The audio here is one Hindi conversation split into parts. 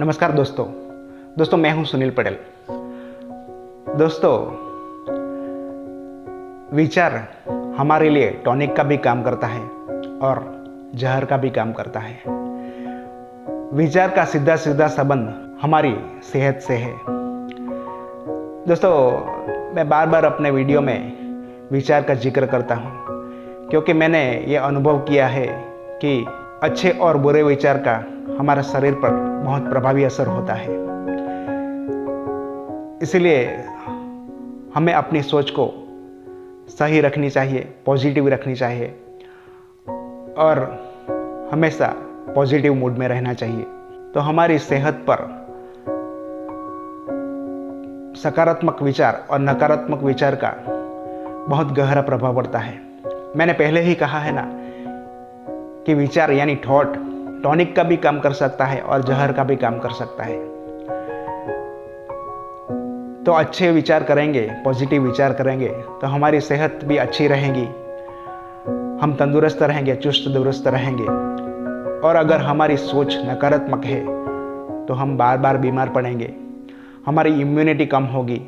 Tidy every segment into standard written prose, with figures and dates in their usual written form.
नमस्कार दोस्तों मैं हूं सुनील पटेल। दोस्तों, विचार हमारे लिए टॉनिक का भी काम करता है और जहर का भी काम करता है। विचार का सीधा सीधा संबंध हमारी सेहत से है। दोस्तों, मैं बार बार अपने वीडियो में विचार का जिक्र करता हूं क्योंकि मैंने ये अनुभव किया है कि अच्छे और बुरे विचार का हमारे शरीर पर बहुत प्रभावी असर होता है। इसलिए हमें अपनी सोच को सही रखनी चाहिए, पॉजिटिव रखनी चाहिए और हमेशा पॉजिटिव मूड में रहना चाहिए। तो हमारी सेहत पर सकारात्मक विचार और नकारात्मक विचार का बहुत गहरा प्रभाव पड़ता है। मैंने पहले ही कहा है ना कि विचार यानी थॉट टॉनिक का भी काम कर सकता है और जहर का भी काम कर सकता है। तो अच्छे विचार करेंगे, पॉजिटिव विचार करेंगे तो हमारी सेहत भी अच्छी रहेगी, हम तंदुरुस्त रहेंगे, चुस्त दुरुस्त रहेंगे। और अगर हमारी सोच नकारात्मक है तो हम बार बार बीमार पड़ेंगे, हमारी इम्यूनिटी कम होगी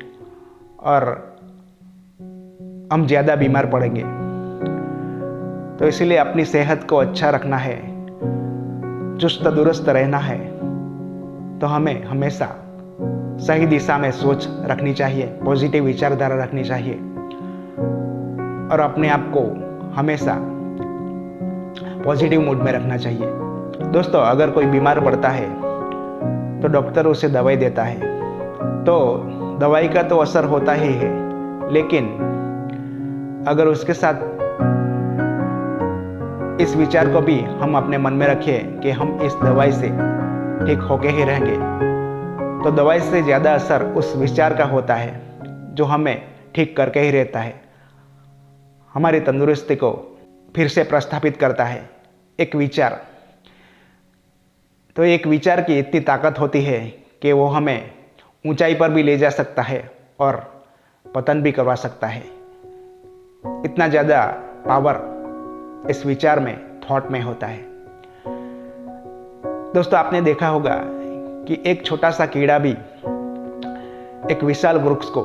और हम ज़्यादा बीमार पड़ेंगे। तो इसलिए अपनी सेहत को अच्छा रखना है, चुस्त दुरुस्त रहना है तो हमें हमेशा सही दिशा में सोच रखनी चाहिए, पॉजिटिव विचारधारा रखनी चाहिए और अपने आप को हमेशा पॉजिटिव मूड में रखना चाहिए। दोस्तों, अगर कोई बीमार पड़ता है तो डॉक्टर उसे दवाई देता है, तो दवाई का तो असर होता ही है, लेकिन अगर उसके साथ इस विचार को भी हम अपने मन में रखें कि हम इस दवाई से ठीक होके ही रहेंगे, तो दवाई से ज़्यादा असर उस विचार का होता है जो हमें ठीक करके ही रहता है, हमारी तंदुरुस्ती को फिर से प्रस्थापित करता है। एक विचार, तो एक विचार की इतनी ताकत होती है कि वो हमें ऊंचाई पर भी ले जा सकता है और पतन भी करवा सकता है। इतना ज़्यादा पावर इस विचार में, थॉट में होता है। दोस्तों, आपने देखा होगा कि एक छोटा सा कीड़ा भी एक विशाल वृक्ष को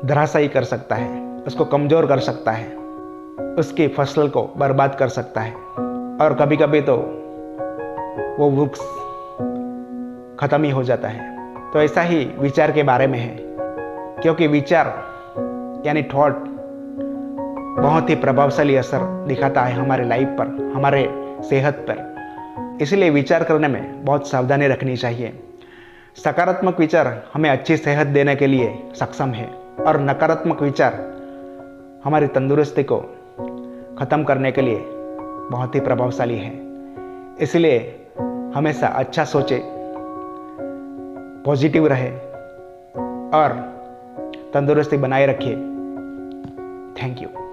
धराशायी कर सकता है, उसको कमजोर कर सकता है, उसकी फसल को बर्बाद कर सकता है और कभी कभी तो वो वृक्ष खत्म ही हो जाता है। तो ऐसा ही विचार के बारे में है, क्योंकि विचार यानी थॉट बहुत ही प्रभावशाली असर दिखाता है हमारे लाइफ पर, हमारे सेहत पर। इसलिए विचार करने में बहुत सावधानी रखनी चाहिए। सकारात्मक विचार हमें अच्छी सेहत देने के लिए सक्षम है और नकारात्मक विचार हमारी तंदुरुस्ती को ख़त्म करने के लिए बहुत ही प्रभावशाली है। इसलिए हमेशा अच्छा सोचे, पॉजिटिव रहे और तंदुरुस्ती बनाए रखिए। Thank you.